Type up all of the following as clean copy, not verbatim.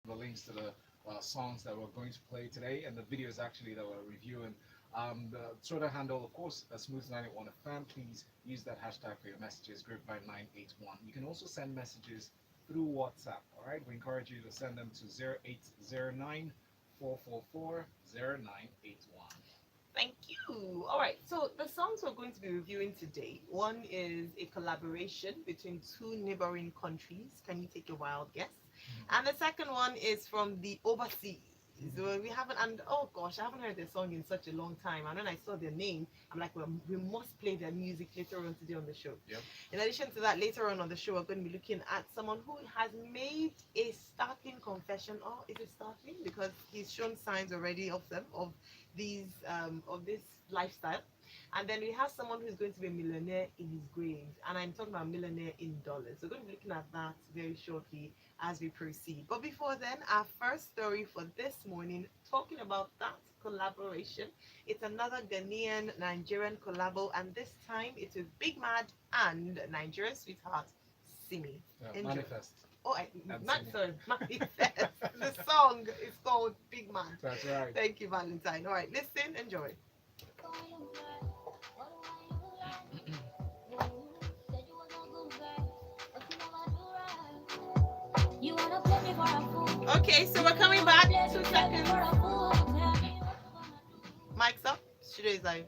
the links to the songs that we're going to play today and the videos actually that we're reviewing. The Twitter handle, of course, Smooth981 FM. Please use that hashtag for your messages, Grape981. You can also send messages through WhatsApp. All right, we encourage you to send them to 0809 444 0981. Thank you. All right. So the songs we're going to be reviewing today, one is a collaboration between two neighboring countries. Can you take a wild guess? And the second one is from the overseas. So we haven't, and oh gosh, I haven't heard their song in such a long time. And when I saw their name, I'm like, well, we must play their music later on today on the show. Yep. In addition to that, later on the show, we're going to be looking at someone who has made a startling confession. Oh, is it startling? Because he's shown signs already of them, of this lifestyle. And then we have someone who's going to be a millionaire in his grave. And I'm talking about millionaire in dollars. So we're going to be looking at that very shortly as we proceed. But before then, our first story for this morning, talking about that collaboration. It's another Ghanaian Nigerian collabo, and this time it's with Big Mad and Nigerian sweetheart Simi. Manifest. Oh, Sorry, Manifest. The song is called Big Man. That's right. Thank you, Valentine. All right, listen, enjoy. Okay, so we're coming back. 2 seconds. Mic's up. Studio is live.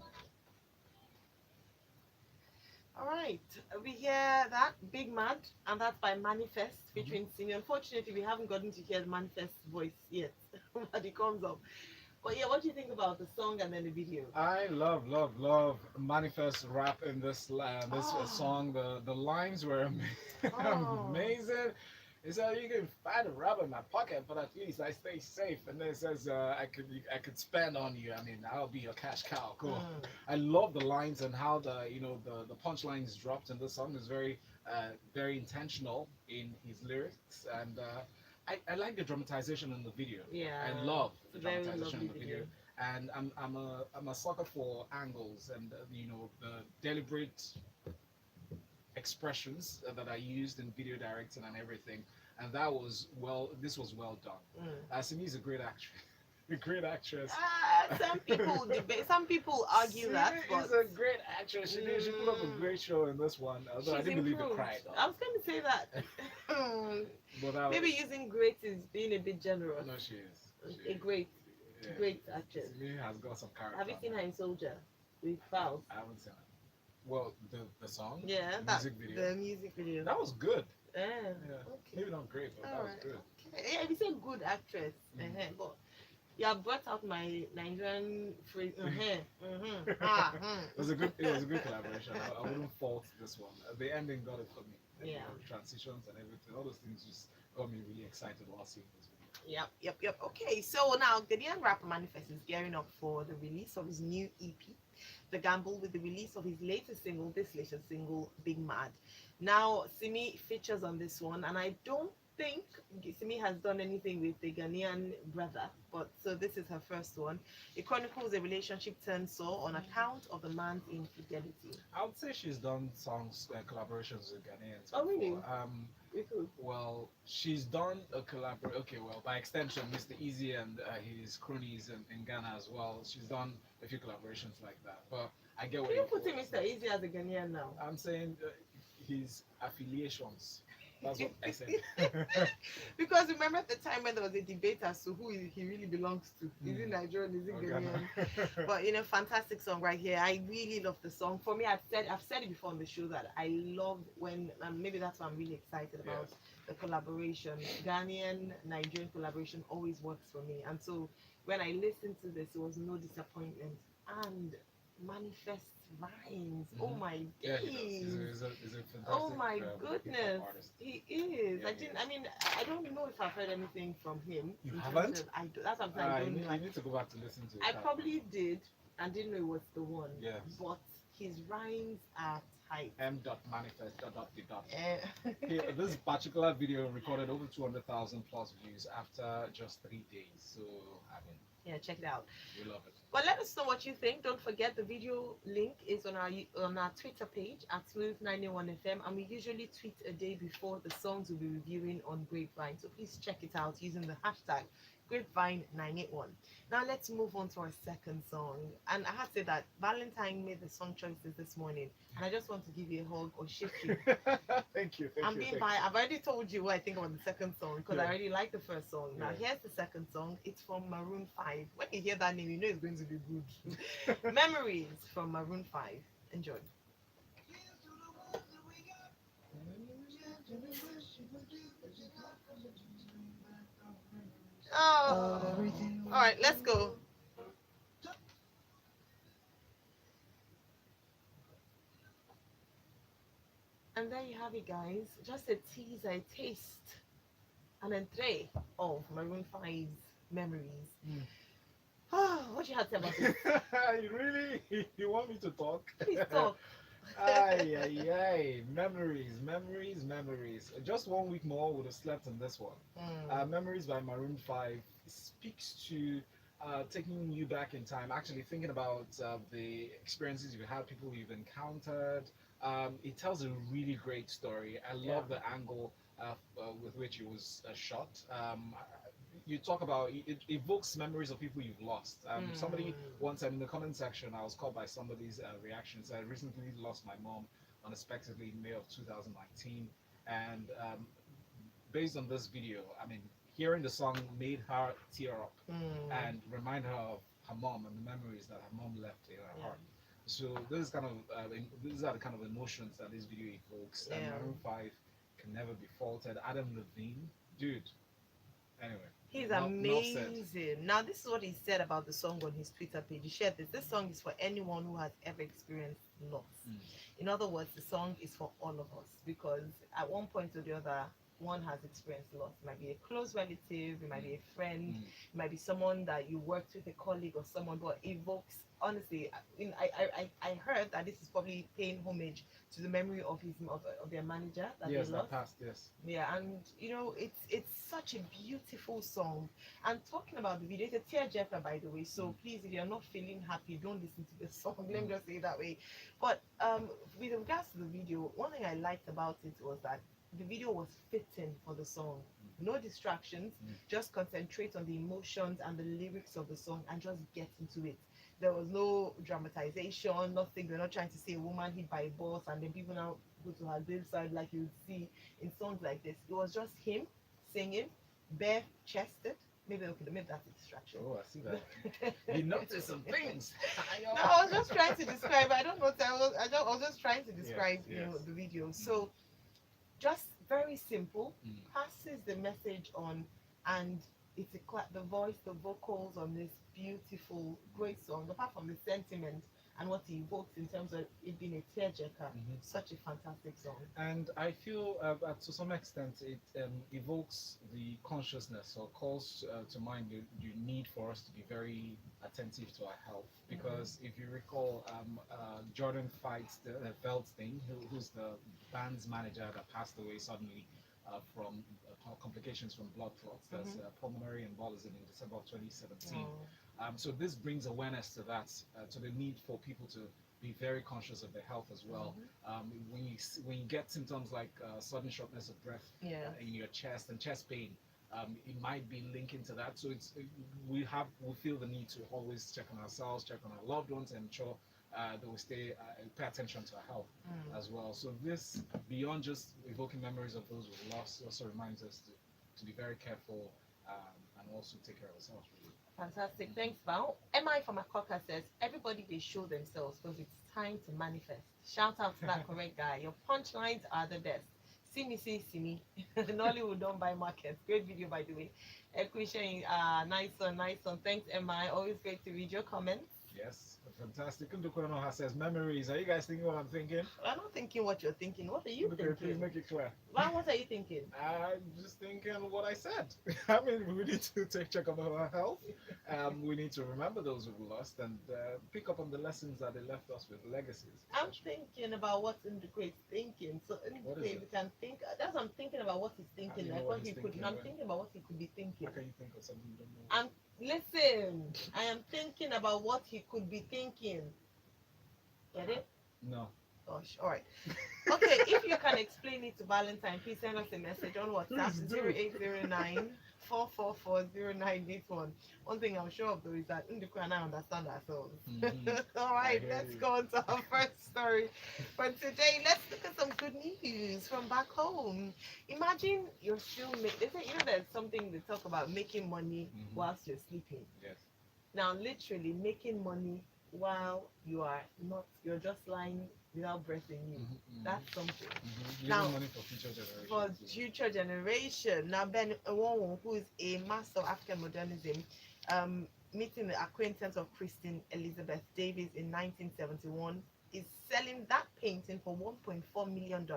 All right, we hear that Big Mad, and that's by Manifest featuring Simi. Unfortunately, we haven't gotten to hear Manifest's voice yet, but it comes up. But yeah, what do you think about the song and then the video? I love Manifest rap in this song. The lines were amazing. It said you can find a rubber in my pocket, but at least I stay safe. And then it says I could spend on you. I mean, I'll be your cash cow. Cool. I love the lines and how the punchlines dropped in this song is very intentional in his lyrics, and I like the dramatization in the video. Yeah, I love the very dramatization in the lovely video. And I'm a sucker for angles and the deliberate expressions that are used in video directing and everything, and this was well done. Simi is a great actress. A great actress. Some people debate. Some people argue that. She's a great actress. She put up a great show in this one. Although I didn't believe the cry. I was going to say that. But maybe using great is being a bit generous. No, she is. A great actress. Simi has got some character. Have you seen her in Soldier with Fowles? I haven't seen it. Well, the song, yeah, the music video. That was good. Yeah. Okay. Maybe not great, but that was good. Okay. Yeah, you say good actress, but you have brought out my Nigerian phrase. It was a good collaboration. I wouldn't fault this one. The ending got it for me. Yeah. Transitions and everything, all those things just got me really excited while seeing this video. Yep. Okay, so now Ghanaian rapper Manifest is gearing up for the release of his new EP, The Gamble, with the release of his latest single, Big Mad. Now, Simi features on this one, and I don't think Simi has done anything with the Ghanaian brother, but so this is her first one. It chronicles a relationship turned sore on account of the man's infidelity. I would say she's done songs, collaborations with Ghanaians. Oh, really? Well, she's done a collaboration. Okay, well, by extension, Mr. Easy and his cronies in Ghana as well. She's done a few collaborations like that. But I get what you're putting Mr. Easy as a Ghanaian now. I'm saying his affiliations. That's what I said. Because remember at the time when there was a debate as to who he really belongs to. Is he Nigerian? Is he Ghanaian? But fantastic song right here. I really love the song. For me, I've said it before on the show that I love when maybe that's why I'm really excited about the collaboration. Ghanaian Nigerian collaboration always works for me. And so when I listened to this, it was no disappointment. And Manifest rhymes. Oh my days. He's a oh my fantastic, goodness. He is. Yeah, I don't know if I've heard anything from him. You haven't? That's what I'm saying. I need to go back to listen to it. I probably did and didn't know it was the one. Yes. But his rhymes are Hype. m.manifest. Eh, Here, this particular video recorded over 200,000 plus views after just 3 days. So, I mean, yeah, check it out. we love it. But let us know what you think. Don't forget the video link is on our Twitter page at Smooth901FM, and we usually tweet a day before the songs we'll be reviewing on Grapevine. So please check it out using the hashtag Grapevine981. Now let's move on to our second song. And I have to say that Valentine made the song choices this morning, and I just want to give you a hug or shake you. Thank you. I'm being biased. I've already told you what I think about the second song because I Yeah. already like the first song. Now Yeah. here's the second song. It's from Maroon 5. When you hear that name, you know it's going to be good. Memories from Maroon 5. Enjoy. Oh, all right, let's go. And there you have it, guys. Just a teaser, a taste, an entree of Maroon 5's memories. Mm. What you have to say about this? You really? You want me to talk? Please talk. Ay, ay, ay. Memories, memories, memories. Just 1 week more would have slept on this one. Memories by Maroon 5 speaks to taking you back in time, actually thinking about the experiences you've had, people you've encountered. It tells a really great story. I love the angle with which it was shot. You talk about it evokes memories of people you've lost. Somebody one time in the comment section, I was called by somebody's reactions. I recently lost my mom unexpectedly in May of 2019, and based on this video, I mean, hearing the song made her tear up and remind her of her mom and the memories that her mom left in her heart. So this is kind of these are the kind of emotions that this video evokes. And Maroon 5 can never be faulted. Adam Levine, dude. Anyway, he's enough amazing. Now, this is what he said about the song on his Twitter page. He shared this. This song is for anyone who has ever experienced loss. In other words, the song is for all of us because at one point or the other, one has experienced loss. It might be a close relative, it might be a friend, it might be someone that you worked with, a colleague or someone, but evokes, honestly, I heard that this is probably paying homage to the memory of their manager that yes, they lost. that passed, yes. Yeah, and you know, it's such a beautiful song. And talking about the video, it's a tearjerker, by the way. So please, if you're not feeling happy, don't listen to the song. Let me just say it that way. But with regards to the video, one thing I liked about it was that the video was fitting for the song. No distractions, just concentrate on the emotions and the lyrics of the song and just get into it. There was no dramatization, nothing. They're not trying to say a woman hit by a bus and then people now go to her babe side like you would see in songs like this. It was just him singing, bare chested. Maybe that's a distraction. Oh, I see that. You noticed some things. No, I was just trying to describe. I don't know. I was just trying to describe, Yes, yes. the video. So just very simple, passes the message on, and it's the voice, the vocals on this beautiful, great song. Apart from the sentiment and what it evokes in terms of it being a tearjerker, such a fantastic song. And I feel to some extent it evokes the consciousness or calls to mind the need for us to be very attentive to our health. Because if you recall, Jordan Fights, Valentine, who's the band's manager that passed away suddenly from complications from blood clots. That's pulmonary embolism in December of 2017. So this brings awareness to that, to the need for people to be very conscious of their health as well. When you get symptoms like sudden shortness of breath in your chest and chest pain, it might be linking to that. So we feel the need to always check on ourselves, check on our loved ones, and ensure that we pay attention to our health as well. So this, beyond just evoking memories of those we lost, also reminds us to be very careful and also take care of ourselves. Really. Fantastic. Thanks, Val. MI from Akoka says, everybody they show themselves because it's time to manifest. Shout out to that correct guy. Your punchlines are the best. See me, see me. Nollywood don't buy markets. Great video, by the way. Equation, nice one. Thanks, MI. Always great to read your comments. Yes, fantastic. Ndukwanoha says memories. Are you guys thinking what I'm thinking? I'm not thinking what you're thinking. What are you Okay, please thinking? make it clear. Well, what are you thinking? I'm just thinking what I said. I mean, we need to take check of our health. We need to remember those who've lost and pick up on the lessons that they left us with, legacies, I'm especially. thinking about what Indicate thinking. So What is Indicate it? can think. That's what I'm thinking about what he's How do thinking. you know Like what what he's he could. thinking? I'm thinking about what he could be thinking. How can you think of something you don't know? I'm listen. I am thinking about what he could be thinking. Get it? No. Gosh. All right. Okay. If you can explain it to Valentine, please send us a message on WhatsApp Please do. 0809 4440981. One thing I'm sure of though is that Ndukwu and I understand ourselves. Mhm. All I right, hear let's you. go on to our first story for today. Let's look at some good news from back home. Imagine you're still they say there's something they talk about making money Mhm. whilst you're sleeping. Yes. Now, literally making money while you're just lying without breath in you. Mhm. That's something. Using Now, money for future for generations. future generation. Now, Ben Nwonwu, who is a master of African modernism, meeting the acquaintance of Christine Elizabeth Davis in 1971, is selling that painting for $1.4 million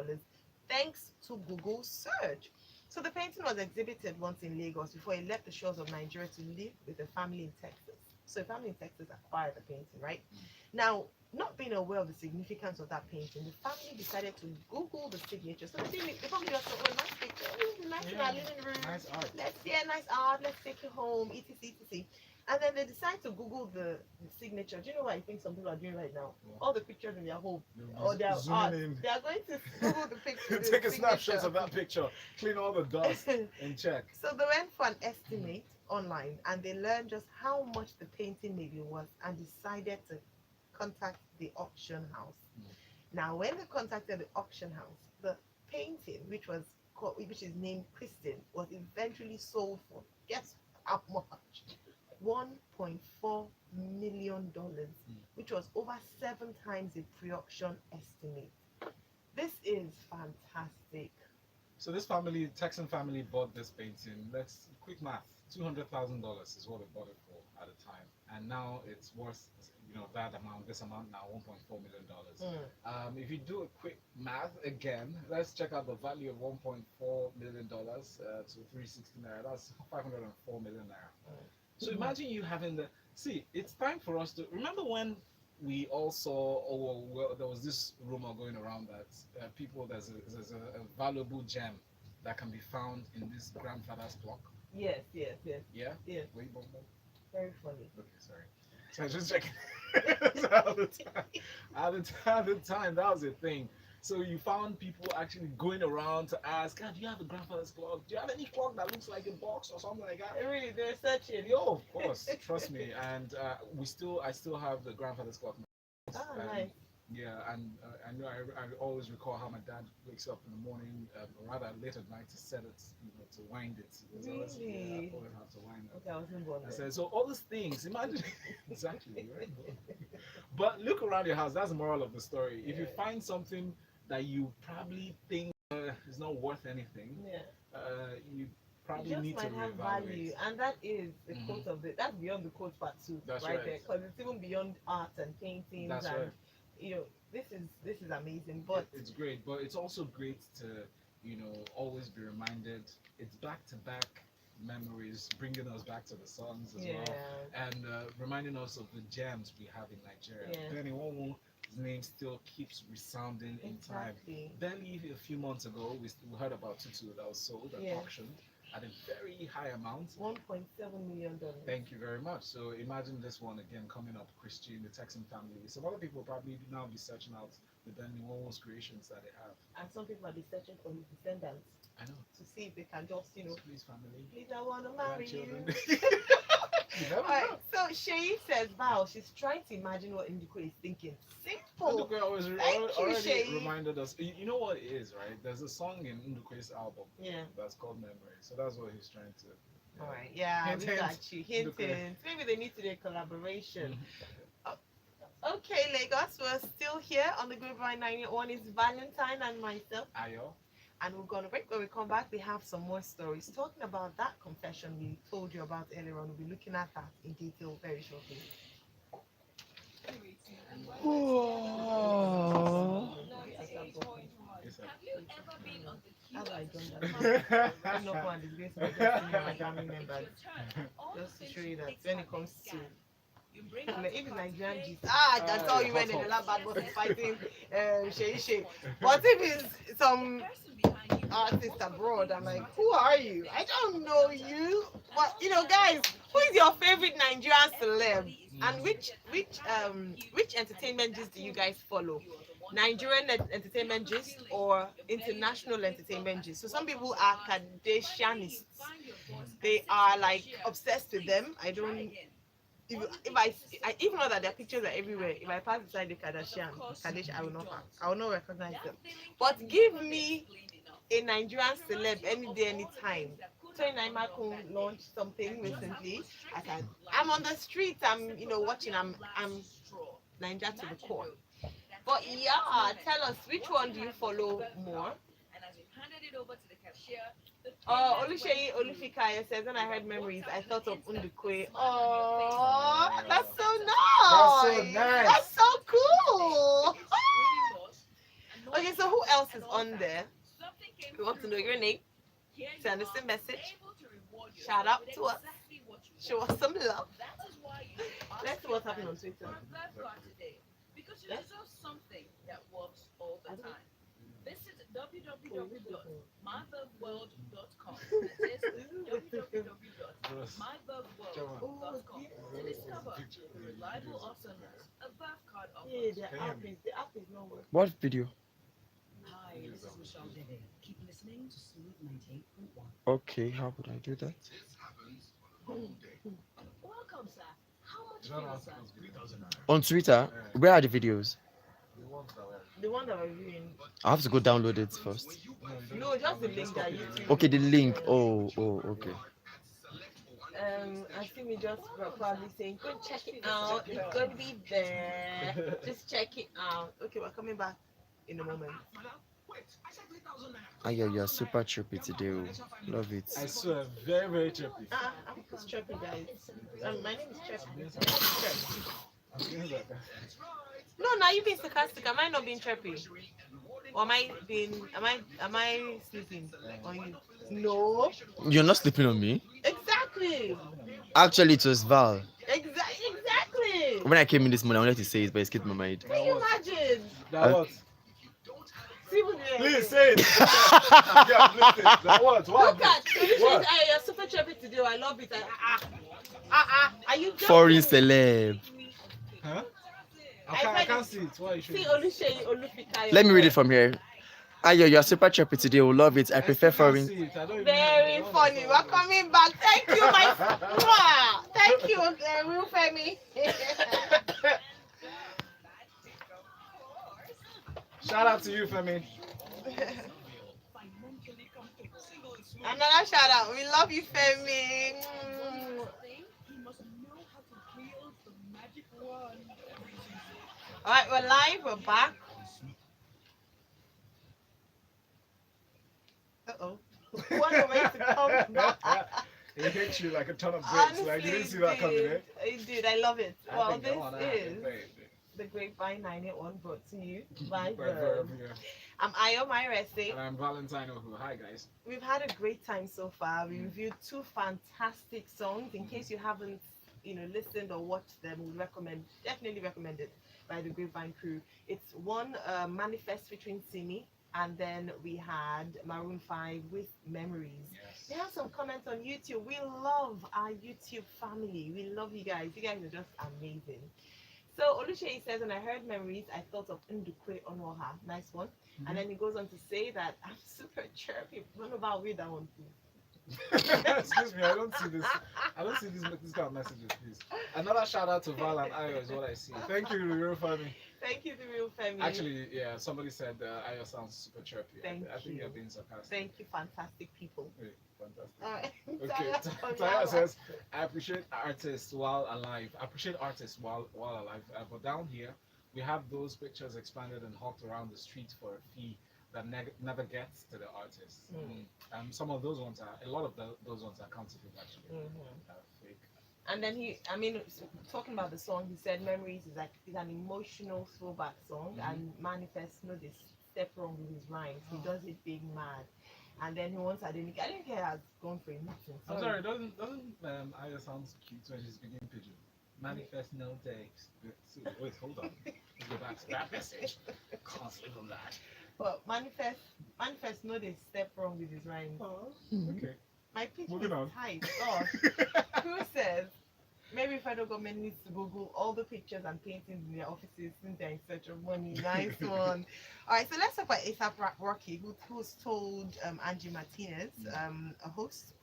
thanks to Google search. So the painting was exhibited once in Lagos before it left the shores of Nigeria to live with a family in Texas. So a family in Texas acquired the painting, right? Mm. Now, not being aware of the significance of that painting, the family decided to Google the signature. So the family just thought, oh, nice picture, oh, nice in our living room. Nice art. Let's see a nice art, let's take it home, etc. etc. And then they decide to Google the signature. Do you know what I think some people are doing right now? What? All the pictures in their home You'll or be their zooming art, in. they are going to Google the picture. The Take a signature. snapshot of that picture. Clean all the dust and check. So they went for an estimate online and they learned just how much the painting maybe was and decided to contact the auction house. Mm. Now, when they contacted the auction house, the painting, which is named Kristen, was eventually sold for guess how much? $1.4 million, Mm. which was over 7 times the pre-auction estimate. This is fantastic. So this family, Texan family, bought this painting. Let's quick math. $200,000 is what they bought it for at the time, and now it's worth that amount. This amount now $1.4 million. If you do a quick math again, let's check out the value of $1.4 million to 360 naira. That's 504 million naira. So imagine you having the see. It's time for us to remember when we all saw, well, there was this rumor going around that there's a valuable gem that can be found in this grandfather's clock. Yes, yes, yes, Yeah? yes. Wait, Bob. Very funny. Okay, sorry. So I just checking. So at the time, that was a thing. So you found people actually going around to ask, God, do you have a grandfather's clock? Do you have any clock that looks like a box or something like that? Really, they're searching. Yo, of course, trust me. And I still have the grandfather's clock. Ah, And nice. yeah, and I know I always recall how my dad wakes up in the morning, or rather late at night, to set it, to wind it. It's always, yeah, I Really? always have to wind it. Okay, I wasn't born I then. said, so all these things, imagine exactly, right? But look around your house. That's the moral of the story. If you Yeah. find something that you probably think is not worth anything, Yeah. you It probably just need to might have reevaluate. value, and that is the Mhm. quote of that's beyond the quote part two, That's right right. there, because it's even beyond art and paintings, That's and right. this is amazing. But It's great, but it's also great to always be reminded. It's back to back memories, bringing us back to the songs as yeah, well, and reminding us of the gems we have in Nigeria. yeah, Benny Womo, his name still keeps resounding in time. exactly. Barely a few months ago, we heard about Tutu that was sold at Yeah, auction at a very high amount. $1.7 million. Thank you very much. So imagine this one again coming up, Christian, the Texan family. Some other people will probably now be searching out the Benny Womo's creations that they have. And some people might be searching for his descendants I know. to see if they can just, So please, family, please, I want to marry you. grandchildren. You never Alright, know. so Shay says, wow, she's trying to imagine what Indiko is thinking. Simple. Ndukwe always Thank you, already Shay. reminded us. You know what it is, right? There's a song in Ndukwe's album Yeah. that's called Memory. So that's what he's trying to. All right. Yeah, Hint, we hint. got you. Hint, Okay. hint. Maybe they need to do a collaboration. Mhm. Okay, Lagos, we're still here on the Grapevine 91. It's Valentine and myself. Ayo. And we're going to break. When we come back, we have some more stories. Talking about that confession we told you about earlier on, we'll be looking at that in detail very shortly. Oh. Yes, sir. How do I join that? I'm not going to disgrace my destiny and my family members. Just to show you that when it comes to if it's Nigerian gist, I can tell you when the last bad boss is fighting Shay Shay. But if it's some artist abroad, I'm like, who are you? I don't know you. But guys, who is your favorite Nigerian celeb? And which entertainment gist do you guys follow? Nigerian entertainment gist or international entertainment gist? So some people are Kardashianists. They are like obsessed with them. I don't if I even know that their pictures are everywhere. If I pass beside the Kardashian, I will not recognize them. But give me a Nigerian celeb any day, anytime. 29 Malcolm launched something recently. I'm on the street, I'm watching, I'm Niger to the core. But yeah, tell us which one do you follow more? Oh, Oluseyi Olufikaya says, when I heard memories, I thought of Undukwe. Oh, that's so That's so nice. nice. That's so cool. Okay, so who else is on there? We want to know your name. Send us a message. Shout out to us. Show us some love. Let's see what's happening on Twitter. Yeah, the app is not working. What video? Okay, how would I do that? On Twitter, where are the videos? The one that we're viewing. I have to go download it first. No, just the link that YouTube. Okay, the link. Oh, okay. I see me just probably saying, go check it out. It's going to be there. Just check it out. Okay, we're coming back in a moment. Ah, yeah, you're super trippy today. Oh. Love it. I swear, very, very trippy. I'm just chirpy, guys. My name is Chirpy. I'm feeling like that. No, now you being sarcastic. Am I not being chirpy? Or am I sleeping on you? No. You're not sleeping on me? Exactly. Actually, it was Val. Exactly. When I came in this morning, I wanted to say it, but it skipped my mind. Can you imagine? That what? Please say it. Yeah, listen. That what? What? Look at what? You're super chirpy today. I love it. Are you joking? Foreign celeb. Huh? I can't see it. Why you should? See Oluseyi Olufikaya. Let me read it from here. Ayo, you're super trippy today. We love it. I prefer foreign. Very funny. We're coming back. Thank you, my thank you, Real Femi. Shout out to you, Femi. Another shout out. We love you, Femi. All right, we're live. We're back. Uh-oh. What a way to come back. It hit you like a ton of bricks. Honestly, Like you didn't see that coming, eh? It did. I love it. I Well, think that this one is happened, the Grapevine 981 brought to you by By Verb. Verb, yeah. I'm Ayo Myrese. And I'm Valentine Ohu. Hi, guys. We've had a great time so far. We reviewed two fantastic songs. In case you haven't, listened or watched them, we definitely recommend it by the Grapevine crew. It's one Manifest featuring Simi, and then we had Maroon 5 with Memories. Yes. They have some comments on YouTube. We love our YouTube family. We love you guys. You guys are just amazing. So Oluseyi says, when I heard Memories, I thought of Ndukwe Onwoha. Nice one. Mm-hmm. And then he goes on to say that I'm super chirpy. I don't know about read that one, please. Excuse me, I don't see this. I don't see this kind of messages, please. Another shout out to Val and Ayo is what I see. Thank you, the real family. Thank you, the real family. Actually, yeah, somebody said Ayo sounds super chirpy. I think you're being sarcastic. Thank you, fantastic people. Yeah, fantastic. All right. Okay, Taya says, I appreciate artists while alive. But down here, we have those pictures expanded and hawked around the street for a fee that never gets to the artist. Some of those ones a lot of those ones are counterfeit actually. Fake. And then talking about the song, he said Memories is like is an emotional throwback song, and Manifest, this step wrong with his rhymes. He does it big mad. And then he wants I didn't care has gone for a meeting. I'm sorry, doesn't Aya sound cute when she's speaking pigeon? Manifest no takes. Wait, hold on. Let's go back to that message. Can't sleep on that. But manifest know they step wrong with his rhymes. Okay. My pitch Moving is on. tight. Gosh. Who says maybe federal government needs to Google all the pictures and paintings in their offices since they're in search of money. Nice one. All right, so let's talk about ASAP Rocky, who's told Angie Martinez, a host,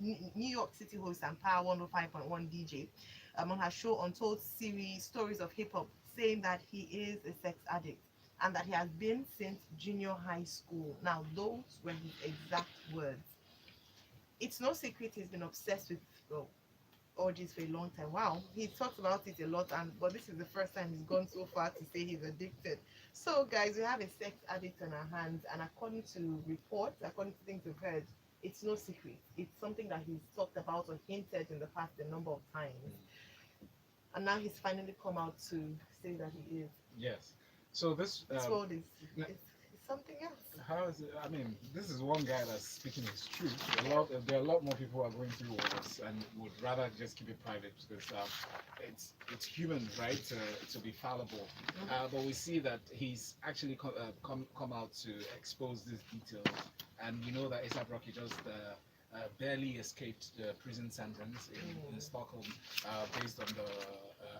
New York City host and Power 105.1 DJ, on her show Untold series Stories of Hip Hop, saying that he is a sex addict and that he has been since junior high school. Now, those were his exact words. It's no secret he's been obsessed with orgies for a long time. Wow, he talks about it a lot, but this is the first time he's gone so far to say he's addicted. So, guys, we have a sex addict on our hands, and according to reports, according to things we've heard, it's no secret. It's something that he's talked about or hinted in the past a number of times, and now he's finally come out to say that he is. Yes. So this world is something else. How is it? I mean, this is one guy that's speaking his truth. There are a lot more people who are going through all this and would rather just keep it private because it's human, right, to be fallible. But we see that he's actually come out to expose these details, and we know that A$AP Rocky just barely escaped the prison sentence in Stockholm based on the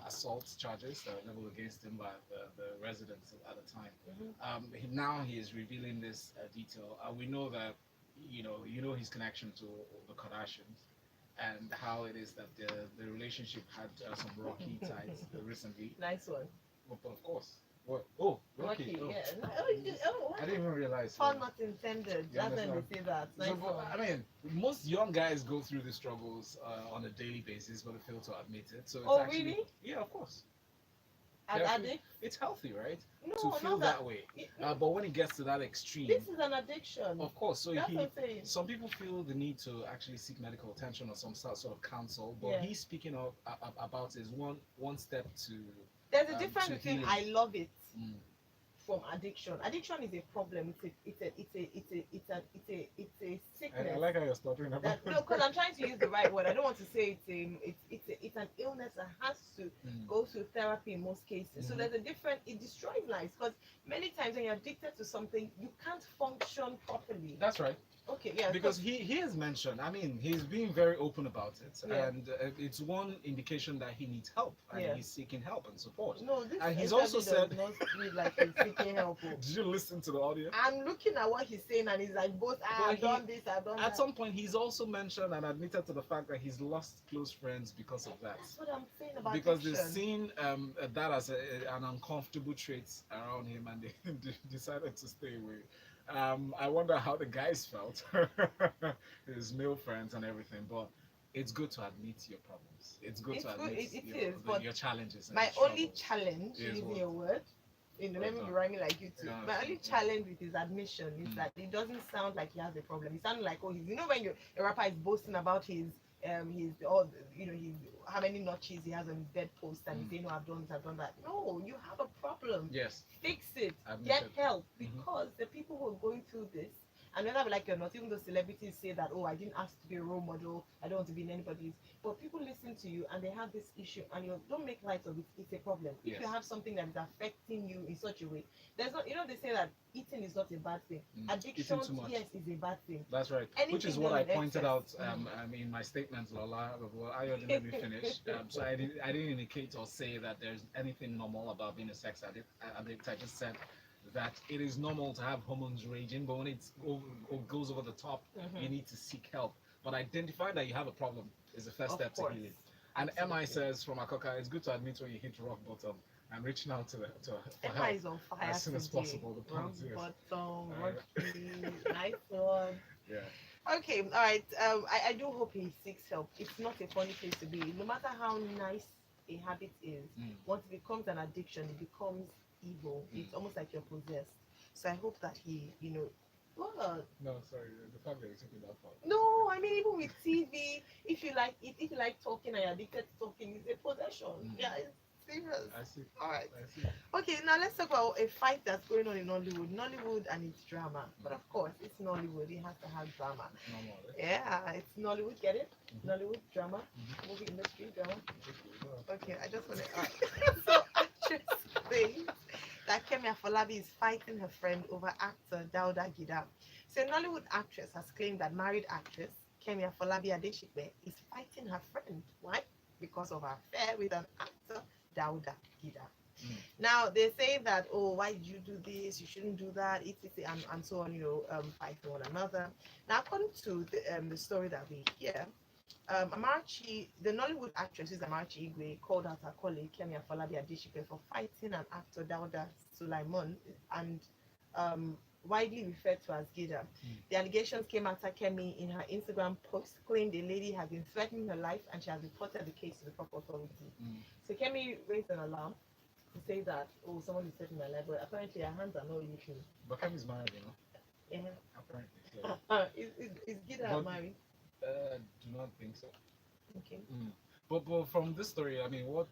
assault charges that were leveled against him by the residents at the time. Now he is revealing this detail. We know that you know his connection to the Kardashians and how it is that the relationship had some rocky tides recently. Nice one. Well, of course. What? Oh, rocky. Oh. Yeah. I didn't even realize. Fun not intended. That's when they say that. Nice So, I mean, most young guys go through the struggles on a daily basis, but they fail to admit it. So it's actually, really? Yeah, of course. An addict? It's healthy, right? No, to feel not that way. But when it gets to that extreme, this is an addiction. of course. So That's what I'm saying. some people feel the need to actually seek medical attention or some sort of counsel. But he's speaking about is one step to. There's a difference between healing. I love it from addiction. Addiction is a problem. It's a sickness. I like how you're stuttering about No, because I'm trying to use the right word. I don't want to say it's an illness that has to go through therapy in most cases. So there's a different. It destroys lives because many times when you're addicted to something, you can't function properly. That's right. Okay, yeah. Because he has mentioned, I mean, he's being very open about it, and it's one indication that he needs help, and he's seeking help and support. No, this and he's also said, does not feel like he's seeking help. Did you listen to the audio? I'm looking at what he's saying, and he's like, I've done this, I've done that. At some point, he's also mentioned and admitted to the fact that he's lost close friends because of that. That's what I'm saying about because addiction. they've seen that as an uncomfortable trait around him, and they decided to stay away. I wonder how the guys felt, his male friends and everything, but it's good to admit your problems. It's good to admit your challenges. And my your only challenge, using your word, let me be rhyming like you too. Yeah, my only challenge with his admission is that it doesn't sound like he has a problem. It sounds like, when a rapper is boasting about his how many notches he has on his bedpost and he's saying, no, I've done this, I've done that. No, you have a problem. Yes. Fix it. Admit Get help, because the people who are going through this, and whether we like it or not, even though celebrities say that, I didn't ask to be a role model, I don't want to be in anybody's, but people listen to you and they have this issue and you don't make light of it. It's a problem. Yes. If you have something that is affecting you in such a way, there's not, they say that eating is not a bad thing. Addiction, yes, is a bad thing. That's right. Which is what I pointed out in my statement, Lola. Well, I already let me finish. So I didn't indicate or say that there's anything normal about being a sex addict. I just said that it is normal to have hormones raging, but when it goes over the top, you need to seek help. But identifying that you have a problem is the first step to healing. And MI says from Akoka, it's good to admit when you hit rock bottom. I'm reaching out to help is on fire as soon as possible. The rock point is. bottom, rocky, nice one. Yeah. Okay, all right. I do hope he seeks help. It's not a funny place to be. No matter how nice a habit is, once it becomes an addiction, it becomes evil. It's almost like you're possessed. So I hope that he, What? No, sorry, the fact that you took it that far. No, I mean even with TV, if you like talking and you're addicted to talking, it's a possession. Yeah, it's serious. I see. All right. I see. Okay, now let's talk about a fight that's going on in Nollywood and its drama. But of course, it's Nollywood. It has to have drama. Normal. Yeah, it's Nollywood. Get it? Mhm. Nollywood drama, Mhm. movie industry drama. Okay, Okay, I just want to. So actress thinks that Kemi Afolabi is fighting her friend over actor Dauda Gida. So a Nollywood actress has claimed that married actress Kemi Afolabi Adeshikbe is fighting her friend. Why? Because of her affair with an actor Dauda Gida. Mm. Now they say that, oh, why did you do this? You shouldn't do that, etc. And so on, fighting one another. Now, according to the story that we hear, Amarchi, the Nollywood actress is Amarchi Igwe, called out her colleague Kemi Afolabi Adeshikbe for fighting an actor Dauda Sulaiman and widely referred to as Gida. The allegations came after Kemi, in her Instagram post, claimed the lady had been threatening her life and she has reported the case to the proper authority. So Kemi raised an alarm to say that, oh, someone is threatening my life, but apparently her hands are not really clean. But Kemi's married, you know. Yeah. Apparently. So, Is Gida But- married? do not think so. Okay. But from this story, I mean, what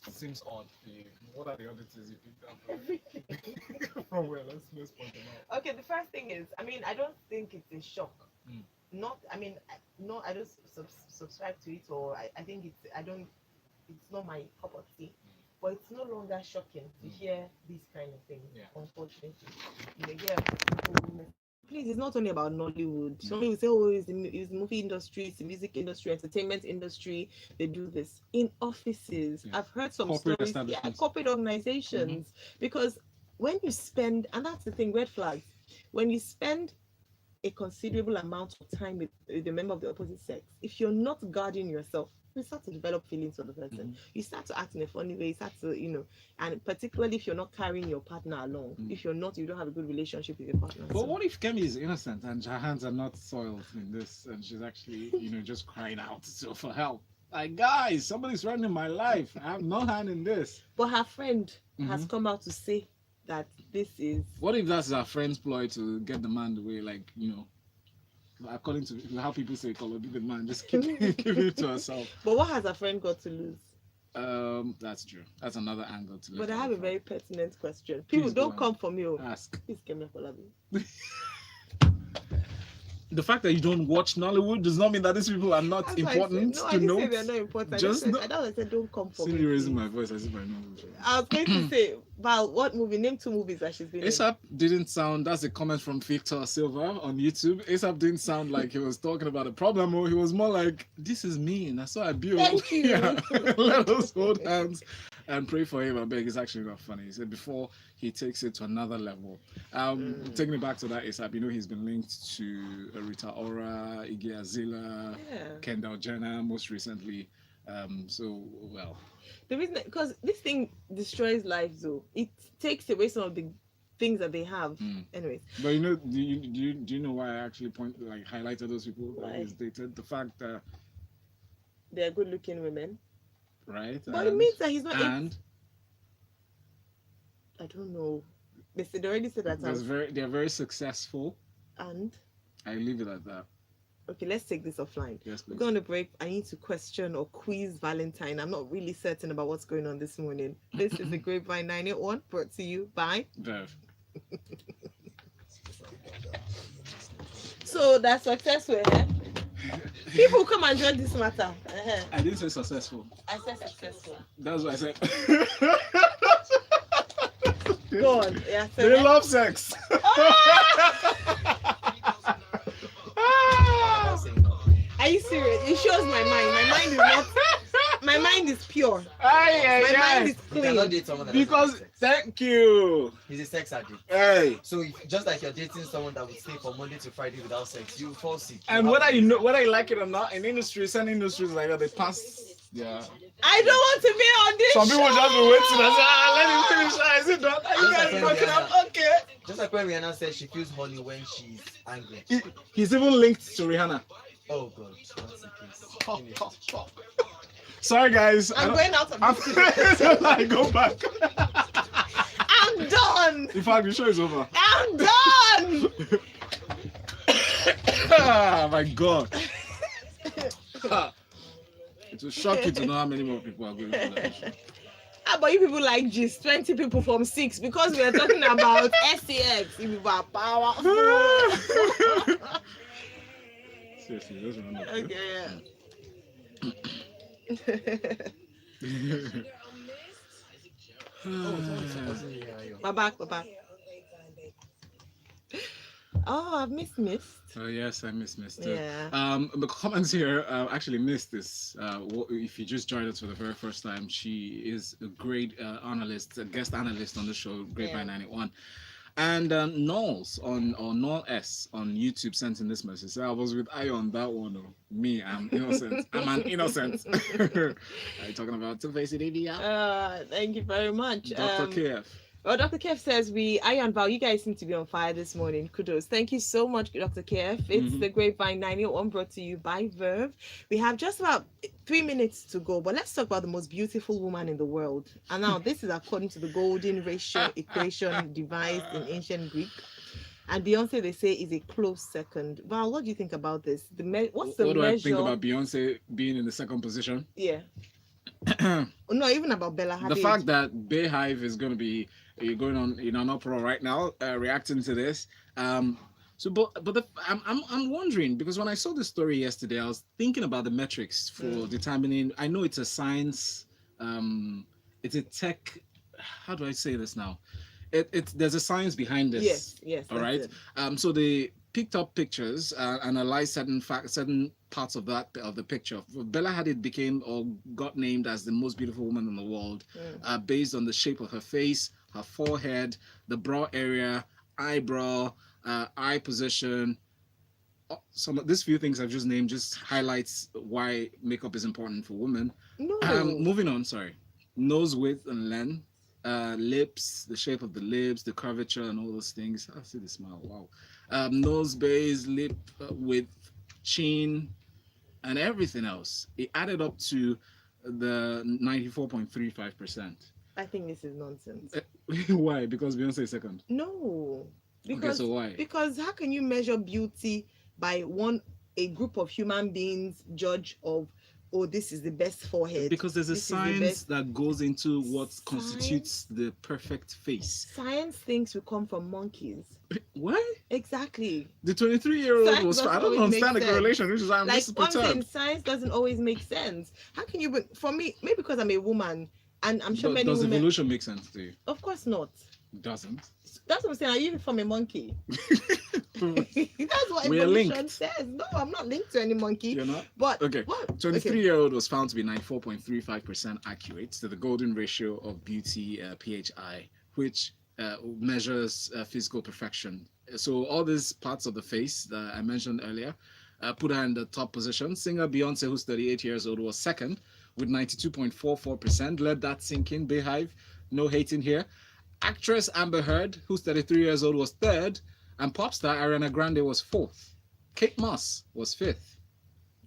seems odd for you? What are the oddities you picked up from where? Let's point them out. Okay, the first thing is, I mean, I don't think it's a shock. Mm. Not, I mean, no, I don't subscribe to it, or I think it's not my cup of tea. But it's no longer shocking to hear these kind of things, Yeah. unfortunately. You hear people, please, it's not only about Nollywood. Some people say, oh, it's the movie industry, it's the music industry, entertainment industry, they do this. In offices, Yeah. I've heard some Corporate stories, establishments. corporate organizations, because when you spend, and that's the thing, red flags, when you spend a considerable amount of time with the member of the opposite sex, if you're not guarding yourself, you start to develop feelings for the person. You start to act in a funny way, you start to, and particularly if you're not carrying your partner along, if you don't have a good relationship with your partner. But what if Kemi is innocent and her hands are not soiled in this and she's actually, just crying out for help? Like, guys, somebody's running my life. I have no hand in this. But her friend has come out to say that this is. What if that's her friend's ploy to get the man away? Like, according to how people say, color, the man, just keep it to herself. But what has her friend got to lose? That's true. That's another angle to look But I at have it a from. very pertinent question. People Please go don't on. come for me. Ask. Please Kemi Afolabi. The fact that you don't watch Nollywood does not mean that these people are not That's why I important said, no, I to didn't say note. they're not important. Just I don't say don't come for See me. me raising please. my voice as if I know. I was going to say, Val, what movie? Name 2 movies that she's been in. ASAP didn't sound, that's a comment from Victor Silva on YouTube. ASAP didn't sound like he was talking about a problem, or he was more like, this is me, and that's what I build. Thank you. Yeah. Let us hold hands and pray for him. I beg, it's actually not funny. He said before he takes it to another level. Taking it back to that ASAP, he's been linked to Rita Ora, Iggy Azalea, Kendall Jenner most recently. The reason, because this thing destroys lives, though. It takes away some of the things that they have. Anyways. But do you know why I actually highlighted those people that he's dated? The fact that they're good-looking women. Right. But it means that he's not. And I don't know. They already said that. they're very successful. And I leave it at that. okay, let's take this offline. Yes, please. We're going to break. I need to question or quiz Valentine. I'm not really certain about what's going on this morning. This is the Grapevine 981 brought to you by Bev. So that's successful. People come and join this matter. I didn't say successful. I said successful. That's what I said. Go on. Yeah, They love sex. Are you serious? It shows my mind. My mind is not. My mind is pure. My mind is You cannot clean. date someone that because doesn't have sex. thank you. He's a sex addict. Hey. So just like you're dating someone that would stay from Monday to Friday without sex, you fall sick. And whether you like it or not, in some industries like that, they pass. Yeah. I don't want to be on this. Some people show. just be waiting and say, let him finish. Is it done? Are you guys broken up? Okay. Just like when Rihanna said she feels horny when she's angry. He's even linked to Rihanna. Oh God, what's the case? Finish. Sorry, guys. I'm going out of this. I go back. I'm done. In fact, the show is over. I'm done. Oh my God. It will shock you to know how many more people are going through that issue. How about you people like just 20 people from 6 because we are talking about SCX. You people are powerful. Seriously, those are not Okay, we're back. Oh, I've missed. Oh yes, I missed. Yeah. The comments here actually missed this. If you just joined us for the very first time, she is a great analyst, a guest analyst on the show, Grape by Yeah. 91. And Knowles or Noel S on YouTube sent in this message. So I was with Ayo on that one. Oh. Me, I'm innocent. I'm an innocent. Are you talking about Two-Face ABL? Thank you very much. Dr. KF. Well, Dr. Kev says I and Val, you guys seem to be on fire this morning. Kudos. Thank you so much, Dr. Kev. It's the Grapevine 901 brought to you by Verve. We have just about 3 minutes to go, but let's talk about the most beautiful woman in the world. And now this is according to the golden ratio equation devised in ancient Greek. And Beyonce, they say, is a close second. Val, what do you think about this? What's the What do measure? I think about Beyonce being in the second position? Yeah. No, even about Bella Hadid. The fact that Bayhive is going to be going on in an uproar right now, reacting to this. I'm wondering, because when I saw this story yesterday, I was thinking about the metrics for determining. I know it's a science, it's a tech. How do I say this now? There's a science behind this. Yes. All right. So they picked up pictures, analyzed certain parts of the picture. Bella Hadid became or got named as the most beautiful woman in the world, based on the shape of her face, her forehead, the brow area, eyebrow, eye position. Some of these few things I've just named just highlights why makeup is important for women. No. Moving on. Sorry. Nose width and length. Lips, the shape of the lips, the curvature, and all those things. I see the smile. Wow. Nose base, lip width, chin, and everything else. It added up to the 94.35%. I think this is nonsense. Why? Because Beyonce is second. No. Okay, so why? Because how can you measure beauty by a group of human beings judge of, oh, this is the best forehead? Because there's a this is the science best- that goes into what Science? constitutes the perfect face. Science thinks we come from monkeys. Why? Exactly. The 23-year-old Science was. I doesn't don't always understand the make sense. correlation, which is why I'm Like just one thing, perturbed. science doesn't always make sense. How can you? For me, maybe because I'm a woman, and I'm sure many Does women. evolution make sense to you? Of course not. Doesn't. That's what I'm saying. Are you from a monkey? That's what We are evolution linked. says. No, I'm not linked to any monkey. You're not? But Okay. what? 23-year-old was found to be 94.35% accurate to the golden ratio of beauty, PHI, which measures physical perfection. So all these parts of the face that I mentioned earlier put her in the top position. Singer Beyonce, who's 38 years old, was second with 92.44%. Let that sink in, Bayhive. No hating here. Actress Amber Heard, who's 33 years old, was third. And pop star Ariana Grande was fourth. Kate Moss was fifth.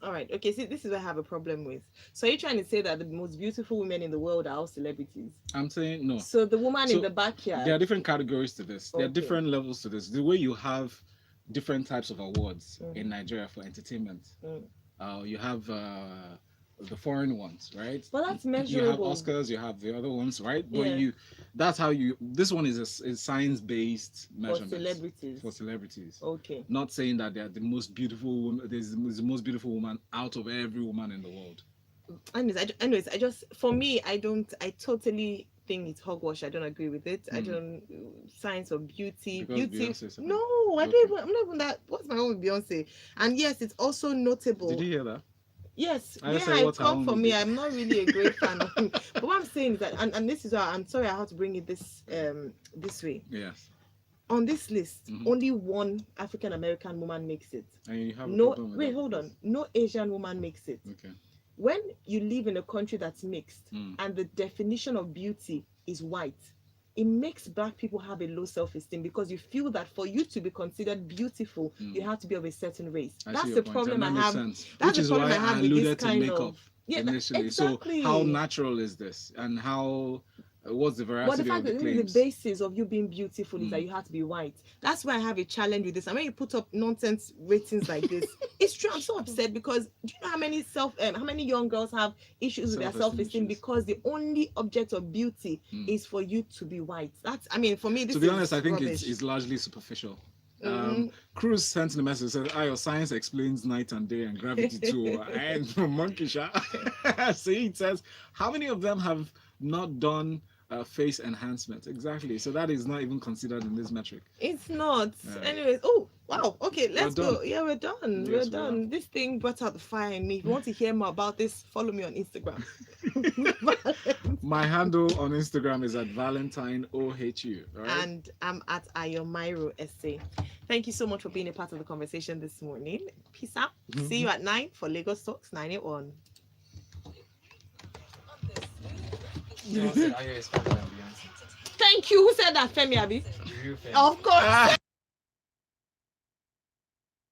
All right. Okay. See, this is what I have a problem with. So you're trying to say that the most beautiful women in the world are all celebrities? I'm saying no. So the woman So in the backyard. There are different categories to this. There are Okay. different levels to this. The way you have different types of awards in Nigeria for entertainment. You have the foreign ones, right? Well, that's You have measurable. Oscars, you have the other ones, right? Yeah. But that's how this one is a science-based For measurement. celebrities. For celebrities. Okay. Not saying that they're the most beautiful woman, there's the most beautiful woman out of every woman in the world. Anyways, I just, for me, I totally think it's hogwash. I don't agree with it. I don't, science of beauty. Because beauty. Beyonce said No, that. I don't even, I'm not even that. What's my own with Beyonce? And yes, it's also notable. Did you hear that? Yes, I yeah, say I what I come want for with me. it. I'm not really a great fan of him. But what I'm saying is that, and this is why I'm sorry I have to bring it this way. Yes. On this list, Mhm. only one African American woman makes it. And you have a No, problem with wait, that hold because- on. No Asian woman makes it. Okay. When you live in a country that's mixed Mm. and the definition of beauty is white, it makes black people have a low self-esteem because you feel that for you to be considered beautiful, you have to be of a certain race. I see That's your the point, problem and I that have. makes sense. That's Which the is problem why I have I with this alluded to kind makeup of. Yeah, initially. exactly. So how natural is this, and how what's the But the veracity fact of the that claims? the basis of you being beautiful is that Mm. you have to be white. That's why I have a challenge with this. And when you put up nonsense ratings like this, it's true. I'm so upset because do you know how many young girls have issues with their Self-esteem self-esteem issues. because the only object of beauty Mm. is for you to be white. That's, I mean, for me, this To be is honest, I think rubbish. it's largely superficial. Mhm. Cruz sent the message, said, your science explains night and day and gravity too. And monkey shot. See, it says, how many of them have not done face enhancement? Exactly. So that is not even considered in this metric. It's not. Yeah. Anyways, oh wow. Okay, We're let's done. go. Yeah, we're done. Yes, we're we done. This thing brought out the fire in me. If you want to hear more about this, follow me on Instagram. My handle on Instagram is at Valentine OHU. All right. And I'm at Ayomairo SA. Thank you so much for being a part of the conversation this morning. Peace out. See you at 9 for Lagos Talks 981. Someone said Ayo is better than Beyonce. Thank you. Who said that, Femi Abi? The real Femi. Of course.